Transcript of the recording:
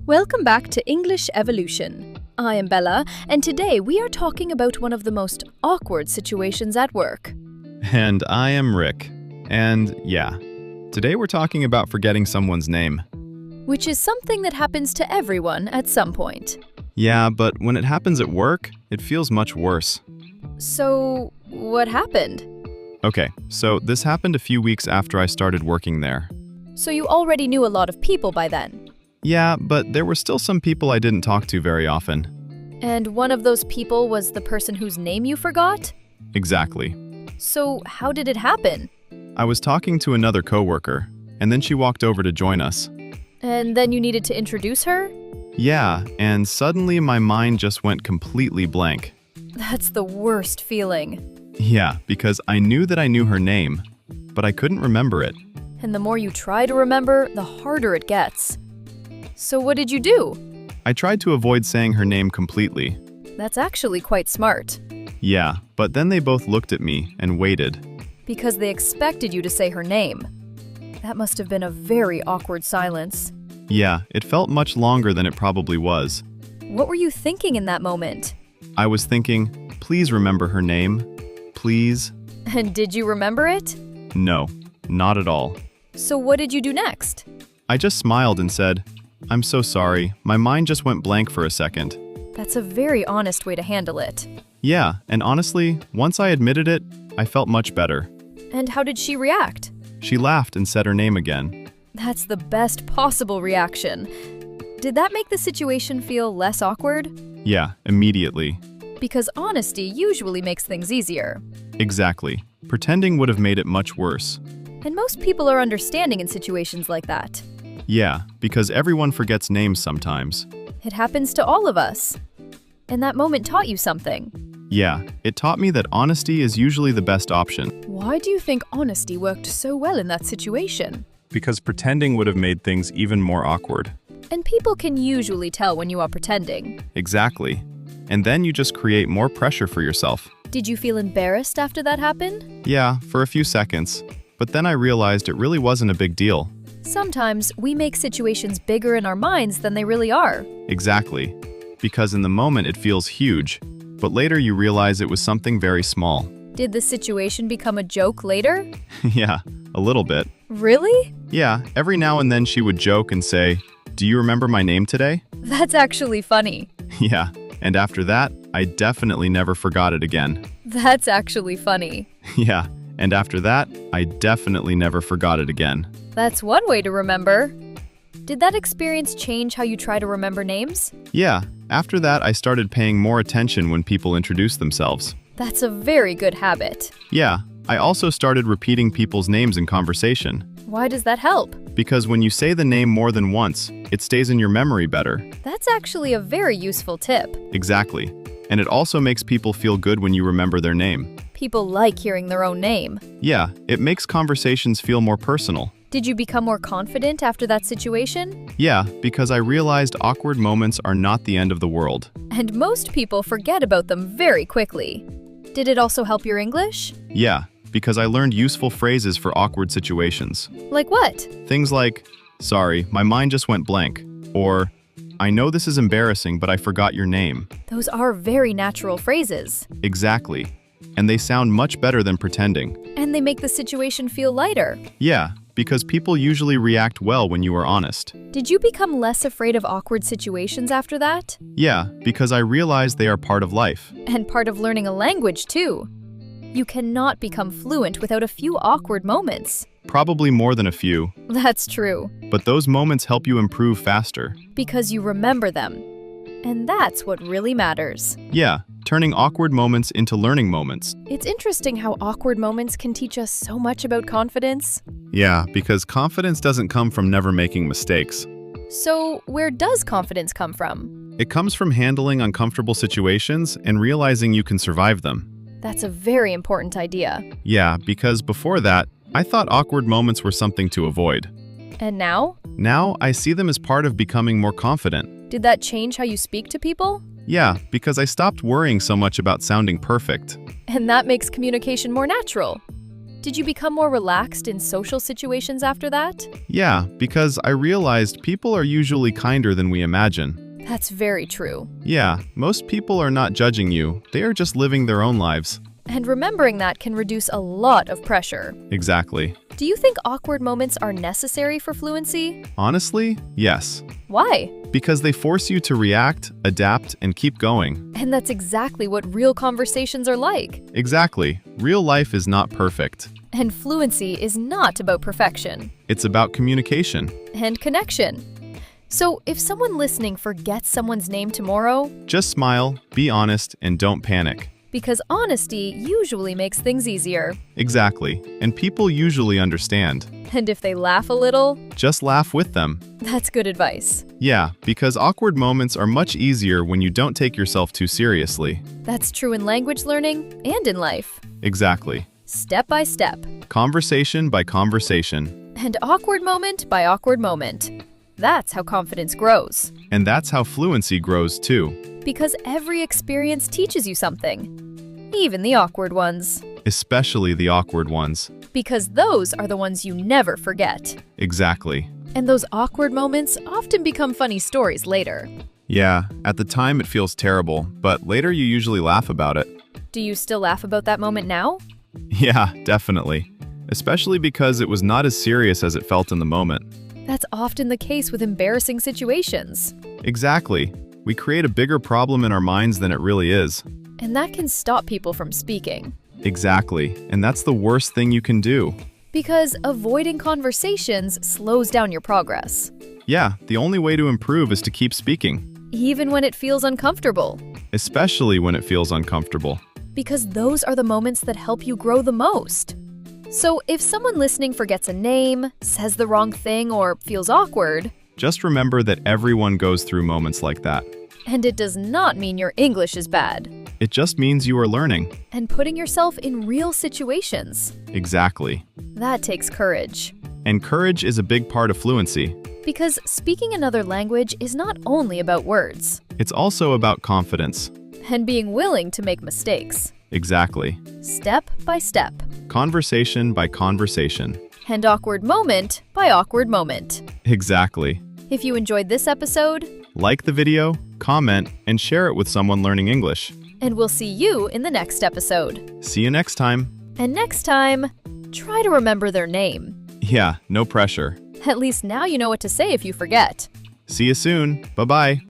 Welcome back to English Evolution. I am Bella, and today we are talking about one of the most awkward situations at work. And I am Rick. And yeah, today we're talking about forgetting someone's name. Which is something that happens to everyone at some point. Yeah, but when it happens at work, it feels much worse. So, what happened? Okay, so this happened a few weeks after I started working there. So you already knew a lot of people by then. Yeah, but there were still some people I didn't talk to very often. And one of those people was the person whose name you forgot? Exactly. So how did it happen? I was talking to another coworker, and then she walked over to join us. And then you needed to introduce her? Yeah, and suddenly my mind just went completely blank. That's the worst feeling. Yeah, because I knew that I knew her name, but I couldn't remember it. And the more you try to remember, the harder it gets. So what did you do? I tried to avoid saying her name completely. That's actually quite smart. Yeah, but then they both looked at me and waited. Because they expected you to say her name. That must have been a very awkward silence. Yeah, it felt much longer than it probably was. What were you thinking in that moment? I was thinking, please remember her name. Please. And did you remember it? No, not at all. So what did you do next? I just smiled and said, I'm so sorry, my mind just went blank for a second. That's a very honest way to handle it. Yeah, and honestly, once I admitted it, I felt much better. And how did she react? She laughed and said her name again. That's the best possible reaction. Did that make the situation feel less awkward? Yeah, immediately. Because honesty usually makes things easier. Exactly. Pretending would have made it much worse. And most people are understanding in situations like that. Yeah, because everyone forgets names sometimes. It happens to all of us. And that moment taught you something. Yeah, it taught me that honesty is usually the best option. Why do you think honesty worked so well in that situation? Because pretending would have made things even more awkward. And people can usually tell when you are pretending. Exactly. And then you just create more pressure for yourself. Did you feel embarrassed after that happened? Yeah, for a few seconds. But then I realized it really wasn't a big deal. Sometimes we make situations bigger in our minds than they really are. Exactly. Because in the moment it feels huge, but later you realize it was something very small. Did the situation become a joke later? Yeah, a little bit. Really? Yeah, every now and then she would joke and say, "Do you remember my name today?" That's actually funny. Yeah, and after that, I definitely never forgot it again. That's actually funny. Yeah, and after that, I definitely never forgot it again. That's one way to remember. Did that experience change how you try to remember names? Yeah, after that I started paying more attention when people introduced themselves. That's a very good habit. Yeah, I also started repeating people's names in conversation. Why does that help? Because when you say the name more than once, it stays in your memory better. That's actually a very useful tip. Exactly. And it also makes people feel good when you remember their name. People like hearing their own name. Yeah, it makes conversations feel more personal. Did you become more confident after that situation? Yeah, because I realized awkward moments are not the end of the world. And most people forget about them very quickly. Did it also help your English? Yeah, because I learned useful phrases for awkward situations. Like what? Things like, sorry, my mind just went blank. Or, I know this is embarrassing, but I forgot your name. Those are very natural phrases. Exactly. And they sound much better than pretending. And they make the situation feel lighter. Yeah, because people usually react well when you are honest. Did you become less afraid of awkward situations after that? Yeah, because I realized they are part of life. And part of learning a language, too. You cannot become fluent without a few awkward moments. Probably more than a few. That's true. But those moments help you improve faster. Because you remember them. And that's what really matters. Yeah, turning awkward moments into learning moments. It's interesting how awkward moments can teach us so much about confidence. Yeah, because confidence doesn't come from never making mistakes. So, where does confidence come from? It comes from handling uncomfortable situations and realizing you can survive them. That's a very important idea. Yeah, because before that, I thought awkward moments were something to avoid. And now? Now, I see them as part of becoming more confident. Did that change how you speak to people? Yeah, because I stopped worrying so much about sounding perfect. And that makes communication more natural. Did you become more relaxed in social situations after that? Yeah, because I realized people are usually kinder than we imagine. That's very true. Yeah, most people are not judging you, they are just living their own lives. And remembering that can reduce a lot of pressure. Exactly. Do you think awkward moments are necessary for fluency? Honestly, yes. Why? Because they force you to react, adapt, and keep going. And that's exactly what real conversations are like. Exactly. Real life is not perfect. And fluency is not about perfection. It's about communication. And connection. So if someone listening forgets someone's name tomorrow, Just smile, be honest, and don't panic. because honesty usually makes things easier. Exactly. And people usually understand. And if they laugh a little, Just laugh with them. that's good advice. Yeah, because awkward moments are much easier when you don't take yourself too seriously. That's true in language learning and in life. Exactly. Step by step. Conversation by conversation. And awkward moment by awkward moment. That's how confidence grows. And that's how fluency grows too. Because every experience teaches you something. Even the awkward ones. Especially the awkward ones. Because those are the ones you never forget. Exactly. And those awkward moments often become funny stories later. Yeah, at the time it feels terrible, but later you usually laugh about it. Do you still laugh about that moment now? Yeah, definitely. Especially because it was not as serious as it felt in the moment. That's often the case with embarrassing situations. Exactly. We create a bigger problem in our minds than it really is. And that can stop people from speaking. Exactly. And that's the worst thing you can do. Because avoiding conversations slows down your progress. Yeah, the only way to improve is to keep speaking. Even when it feels uncomfortable. Especially when it feels uncomfortable. Because those are the moments that help you grow the most. So if someone listening forgets a name, says the wrong thing, or feels awkward, Just remember that everyone goes through moments like that. and it does not mean your English is bad, It just means you are learning. and putting yourself in real situations, Exactly. that takes courage. And courage is a big part of fluency. Because speaking another language is not only about words, It's also about confidence. and being willing to make mistakes, Exactly. step by step, Conversation by conversation. and awkward moment by awkward moment. Exactly. If you enjoyed this episode, Like the video, comment, and share it with someone learning English. and we'll see you in the next episode. See you next time. And next time, try to remember their name. Yeah, no pressure. At least now you know what to say if you forget. See you soon. Bye-bye.